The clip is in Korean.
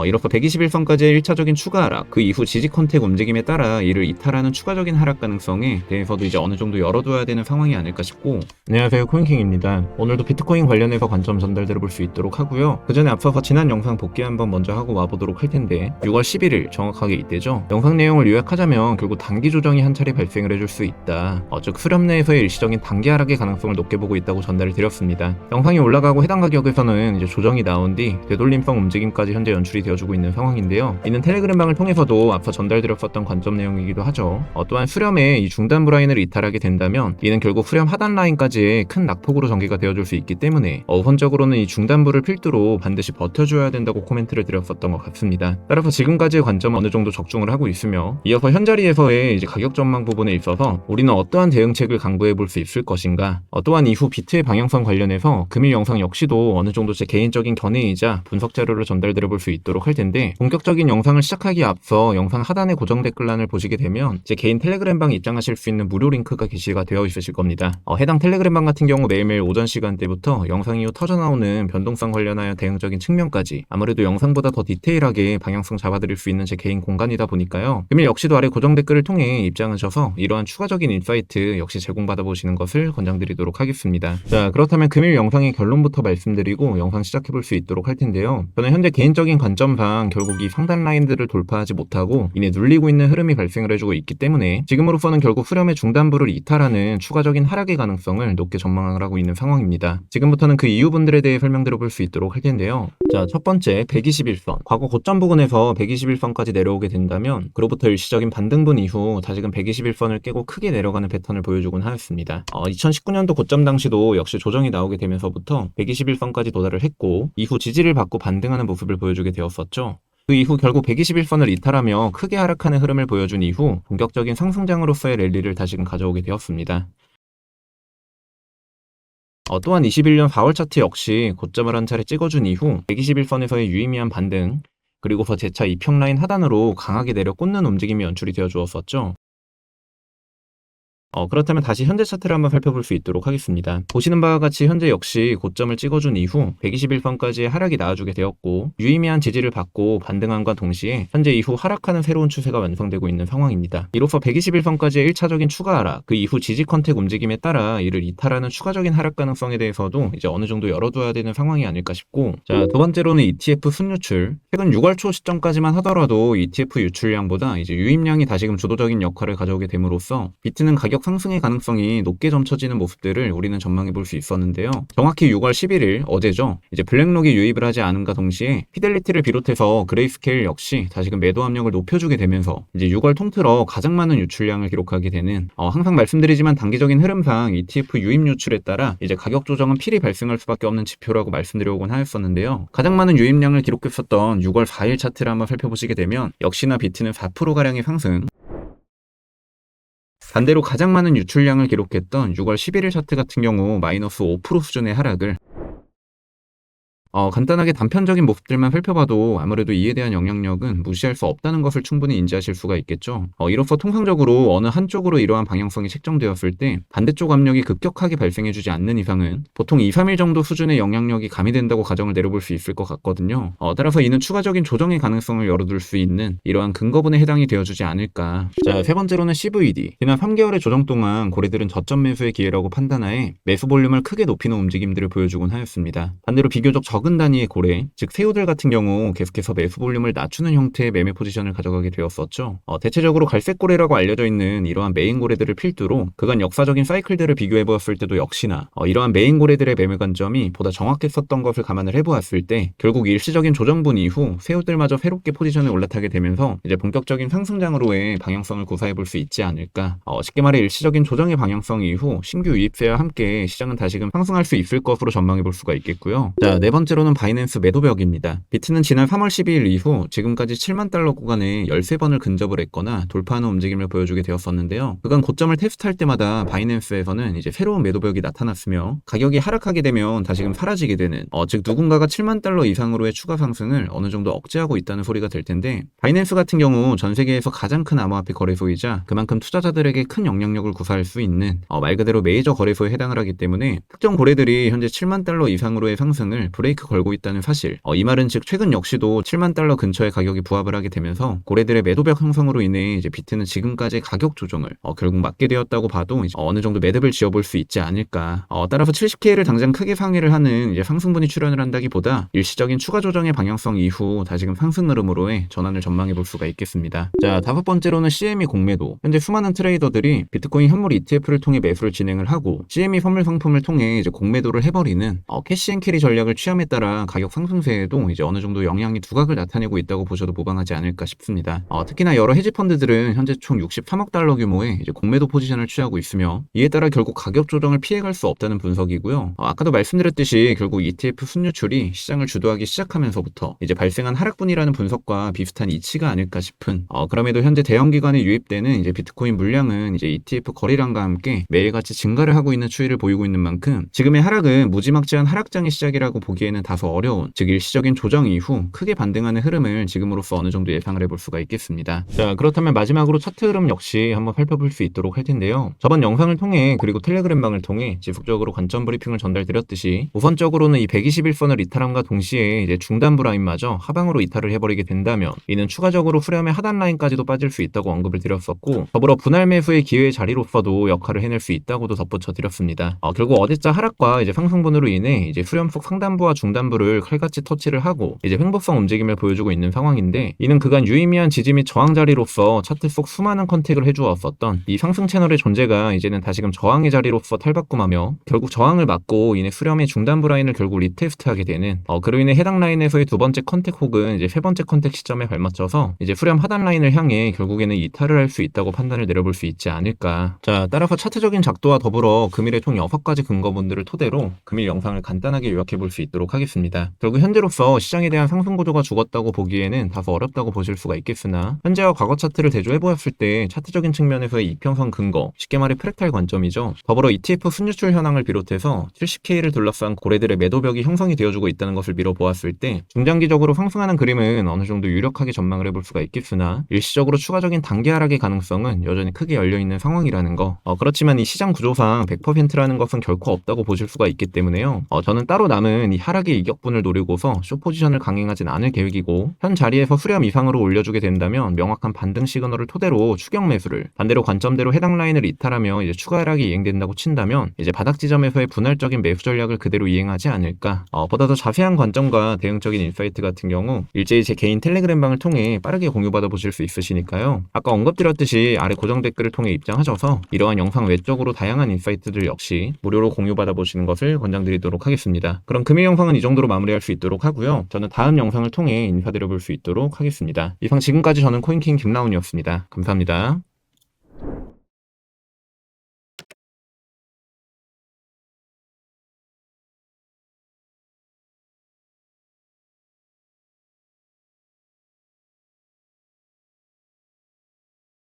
이로써 121선까지의 1차적인 추가 하락, 그 이후 지지 컨택 움직임에 따라 이를 이탈하는 추가적인 하락 가능성에 대해서도 이제 어느 정도 열어둬야 되는 상황이 아닐까 싶고. 안녕하세요, 코인킹입니다. 오늘도 비트코인 관련해서 관점 전달드려볼 수 있도록 하고요. 그 전에 앞서서 지난 영상 복귀 한번 먼저 하고 와보도록 할 텐데, 6월 11일 정확하게 이때죠. 영상 내용을 요약하자면 결국 단기 조정이 한 차례 발생을 해줄 수 있다. 즉 수렴 내에서의 일시적인 단기 하락의 가능성을 높게 보고 있다고 전달을 드렸습니다. 영상이 올라가고 해당 가격에서는 이제 조정이 나온 뒤 되돌림성 움직임까지 현재 연출이 되어주고 있는 상황인데요. 이는 텔레그램 방을 통해서도 앞서 전달드렸었던 관점 내용이기도 하죠. 또한 수렴의 이 중단부 라인을 이탈하게 된다면 이는 결국 수렴 하단 라인까지의 큰 낙폭으로 전개가 되어줄 수 있기 때문에 우선적으로는 이 중단부를 필두로 반드시 버텨줘야 된다고 코멘트를 드렸었던 것 같습니다. 따라서 지금까지의 관점은 어느 정도 적중을 하고 있으며, 이어서 현자리에서의 이제 가격 전망 부분에 있어서 우리는 어떠한 대응책을 강구해 볼 수 있을 것인가, 또한 이후 비트의 방향성 관련해서 금일 영상 역시도 어느 정도 제 개인적인 견해이자 분석 자료를 전달드려 볼 수 있도록 할 텐데, 본격적인 영상을 시작하기에 앞서 영상 하단의 고정 댓글란을 보시게 되면 제 개인 텔레그램방 입장하실 수 있는 무료 링크가 게시가 되어 있으실 겁니다. 해당 텔레그램방 같은 경우 매일매일 오전 시간대부터 영상 이후 터져나오는 변동성 관련하여 대응적인 측면까지 아무래도 영상보다 더 디테일하게 방향성 잡아드릴 수 있는 제 개인 공간이다 보니까요. 금일 역시도 아래 고정 댓글을 통해 입장하셔서 이러한 추가적인 인사이트 역시 제공받아 보시는 것을 권장드리도록 하겠습니다. 자, 그렇다면 금일 영상의 결론부터 말씀드리고 영상 시작해 볼 수 있도록 할 텐데요. 저는 현재 개인적인 관점상 결국 이 상단 라인들을 돌파하지 못하고 이내 눌리고 있는 흐름이 발생을 해주고 있기 때문에 지금으로서는 결국 수렴의 중단부를 이탈하는 추가적인 하락의 가능성을 높게 전망을 하고 있는 상황입니다. 지금부터는 그 이유분들에 대해 설명드려 볼 수 있도록 할 텐데요. 자, 첫 번째 121선, 과거 고점 부근에서 121선까지 내려오게 된다면 그로부터 일시적인 반등분 이후 다시금 121선을 깨고 크게 내려가는 패턴을 보여주곤 하였습니다. 2019년도 고점 당시도 역시 조정이 나오게 되면서부터 121선까지 도달을 했고 이후 지지를 받고 반등하는 모습을 보여주게 되었었죠. 그 이후 결국 121선을 이탈하며 크게 하락하는 흐름을 보여준 이후 본격적인 상승장으로서의 랠리를 다시금 가져오게 되었습니다. 또한 21년 4월 차트 역시 고점을 한 차례 찍어준 이후 121선에서의 유의미한 반등, 그리고서 재차 이평라인 하단으로 강하게 내려 꽂는 움직임이 연출이 되어 주었었죠. 그렇다면 다시 현재 차트를 한번 살펴볼 수 있도록 하겠습니다. 보시는 바와 같이 현재 역시 고점을 찍어준 이후 121선까지의 하락이 나와주게 되었고 유의미한 지지를 받고 반등함과 동시에 현재 이후 하락하는 새로운 추세가 완성되고 있는 상황입니다. 이로써 121선까지의 1차적인 추가 하락, 그 이후 지지 컨택 움직임에 따라 이를 이탈하는 추가적인 하락 가능성에 대해서도 이제 어느 정도 열어둬야 되는 상황이 아닐까 싶고, 자, 두 번째로는 ETF 순유출. 최근 6월 초 시점까지만 하더라도 ETF 유출량보다 이제 유입량이 다시금 주도적인 역할을 가져오게 됨으로써 비트는 가격 상승의 가능성이 높게 점쳐지는 모습들을 우리는 전망해 볼 수 있었는데요. 정확히 6월 11일 어제죠. 이제 블랙록이 유입을 하지 않음과 동시에 피델리티를 비롯해서 그레이스케일 역시 다시금 매도 압력을 높여주게 되면서 이제 6월 통틀어 가장 많은 유출량을 기록하게 되는, 항상 말씀드리지만 단기적인 흐름상 ETF 유입 유출에 따라 이제 가격 조정은 필히 발생할 수밖에 없는 지표라고 말씀드려오곤 하였었는데요. 가장 많은 유입량을 기록했었던 6월 4일 차트를 한번 살펴보시게 되면 역시나 비트는 4%가량의 상승, 반대로 가장 많은 유출량을 기록했던 6월 11일 차트 같은 경우 마이너스 5% 수준의 하락을, 간단하게 단편적인 모습들만 살펴봐도 아무래도 이에 대한 영향력은 무시할 수 없다는 것을 충분히 인지하실 수가 있겠죠. 이로써 통상적으로 어느 한쪽으로 이러한 방향성이 책정되었을 때 반대쪽 압력이 급격하게 발생해주지 않는 이상은 보통 2, 3일 정도 수준의 영향력이 가미된다고 가정을 내려볼 수 있을 것 같거든요. 따라서 이는 추가적인 조정의 가능성을 열어둘 수 있는 이러한 근거분에 해당이 되어주지 않을까. 자, 세 번째로는 CVD. 지난 3개월의 조정 동안 고래들은 저점 매수의 기회라고 판단하에 매수 볼륨을 크게 높이는 움직임들을 보여주곤 하였습니다. 반대로 비교적 적은 단위의 고래, 즉 새우들 같은 경우 계속해서 매수 볼륨을 낮추는 형태의 매매 포지션을 가져가게 되었었죠. 대체적으로 갈색 고래라고 알려져 있는 이러한 메인 고래들을 필두로 그간 역사적인 사이클들을 비교해 보았을 때도 역시나 이러한 메인 고래들의 매매 관점이 보다 정확했었던 것을 감안을 해보았을 때 결국 일시적인 조정분 이후 새우들마저 새롭게 포지션에 올라타게 되면서 이제 본격적인 상승장으로의 방향성을 구사해 볼 수 있지 않을까. 쉽게 말해 일시적인 조정의 방향성 이후 신규 유입세와 함께 시장은 다시금 상승할 수 있을 것으로 전망해 볼 수가 있겠고요. 자, 네 번째로는 바이낸스 매도벽입니다. 비트는 지난 3월 12일 이후 지금까지 7만 달러 구간에 13번을 근접을 했거나 돌파하는 움직임을 보여주게 되었었는데요. 그간 고점을 테스트할 때마다 바이낸스에서는 이제 새로운 매도벽이 나타났으며 가격이 하락하게 되면 다시금 사라지게 되는, 즉 누군가가 7만 달러 이상으로의 추가 상승을 어느 정도 억제하고 있다는 소리가 될 텐데, 바이낸스 같은 경우 전 세계에서 가장 큰 암호화폐 거래소이자 그만큼 투자자들에게 큰 영향력을 구사할 수 있는 말 그대로 메이저 거래소에 해당을 하기 때문에 특정 고래들이 현재 7만 달러 이상으로의 상승을 브레이크 브레이크 걸고 있다는 사실. 이 말은 즉 최근 역시도 7만 달러 근처의 가격이 부합을 하게 되면서 고래들의 매도벽 형성으로 인해 이제 비트는 지금까지의 가격 조정을 결국 막게 되었다고 봐도 이제 어느 정도 매듭을 지어볼 수 있지 않을까. 따라서 70K를 당장 크게 상회를 하는 이제 상승분이 출현을 한다기보다 일시적인 추가 조정의 방향성 이후 다시금 상승 흐름으로의 전환을 전망해 볼 수가 있겠습니다. 자, 다섯 번째로는 CME 공매도. 현재 수많은 트레이더들이 비트코인 현물 ETF를 통해 매수를 진행을 하고 CME 선물 상품을 통해 이제 공매도를 해버리는 캐시 앤 캐리 전략을 취함에 따라 가격 상승세에도 이제 어느 정도 영향이 두각을 나타내고 있다고 보셔도 무방하지 않을까 싶습니다. 특히나 여러 헤지 펀드들은 현재 총 63억 달러 규모의 이제 공매도 포지션을 취하고 있으며 이에 따라 결국 가격 조정을 피해갈 수 없다는 분석이고요. 아까도 말씀드렸듯이 결국 ETF 순유출이 시장을 주도하기 시작하면서부터 이제 발생한 하락분이라는 분석과 비슷한 이치가 아닐까 싶은 그럼에도 현재 대형 기관에 유입되는 이제 비트코인 물량은 이제 ETF 거래량과 함께 매일같이 증가를 하고 있는 추이를 보이고 있는 만큼 지금의 하락은 무지막지한 하락장의 시작이라고 보기에는 다소 어려운, 즉 일시적인 조정 이후 크게 반등하는 흐름을 지금으로서 어느 정도 예상을 해볼 수가 있겠습니다. 자, 그렇다면 마지막으로 차트 흐름 역시 한번 살펴볼 수 있도록 할 텐데요. 저번 영상을 통해 그리고 텔레그램방을 통해 지속적으로 관점 브리핑을 전달드렸듯이 우선적으로는 이 121선을 이탈함과 동시에 이제 중단부 라인마저 하방으로 이탈을 해버리게 된다면 이는 추가적으로 후렴의 하단 라인까지도 빠질 수 있다고 언급을 드렸었고 더불어 분할 매수의 기회의 자리로서도 역할을 해낼 수 있다고도 덧붙여 드렸습니다. 결국 어제자 하락과 이제 상승분으로 인해 이제 후렴 속 상단부와 중단부를 칼같이 터치를 하고 이제 횡보성 움직임을 보여주고 있는 상황인데 이는 그간 유의미한 지지 및 저항 자리로서 차트 속 수많은 컨택을 해주었었던 이 상승 채널의 존재가 이제는 다시금 저항의 자리로서 탈바꿈하며 결국 저항을 막고 이내 수렴의 중단부 라인을 결국 리테스트하게 되는 그로 인해 해당 라인에서의 두 번째 컨택 혹은 이제 세 번째 컨택 시점에 발맞춰서 이제 후렴 하단 라인을 향해 결국에는 이탈을 할 수 있다고 판단을 내려볼 수 있지 않을까. 자, 따라서 차트적인 작도와 더불어 금일의 총 6가지 근거분들을 토대로 금일 영상을 간단하게 요약해 볼 수 있도록 하겠습니다. 결국 현재로서 시장에 대한 상승 구조가 죽었다고 보기에는 다소 어렵다고 보실 수가 있겠으나 현재와 과거 차트를 대조해 보았을 때 차트적인 측면에서의 이평선 근거, 쉽게 말해 프랙탈 관점이죠. 더불어 ETF 순유출 현황을 비롯해서 70K를 둘러싼 고래들의 매도벽이 형성이 되어주고 있다는 것을 미뤄보았을 때 중장기적으로 상승하는 그림은 어느 정도 유력하게 전망을 해볼 수가 있겠으나 일시적으로 추가적인 단기 하락의 가능성은 여전히 크게 열려있는 상황이라는 거. 그렇지만 이 시장 구조상 100%라는 것은 결코 없다고 보실 수가 있기 때문에요. 저는 따로 남은 이 하락의 이격분을 노리고서 숏포지션을 강행하진 않을 계획이고 현 자리에서 수렴 이상으로 올려주게 된다면 명확한 반등 시그널을 토대로 추격 매수를 반대로 관점대로 해당 라인을 이탈하며 이제 추가 하락이 이행된다고 친다면 이제 바닥 지점에서의 분할적인 매수 전략을 그대로 이행하지 않을까. 보다 더 자세한 관점과 대응적인 인사이트 같은 경우 일제히 제 개인 텔레그램방을 통해 빠르게 공유받아 보실 수 있으시니까요. 아까 언급드렸듯이 아래 고정 댓글을 통해 입장하셔서 이러한 영상 외적으로 다양한 인사이트들 역시 무료로 공유받아 보시는 것을 권장드리도록 하겠습니다. 그럼 금일 영상은 이 정도로 마무리할 수 있도록 하고요. 저는 다음 영상을 통해 인사드려 볼 수 있도록 하겠습니다. 이상 지금까지 저는 코인킹 김라운이었습니다. 감사합니다.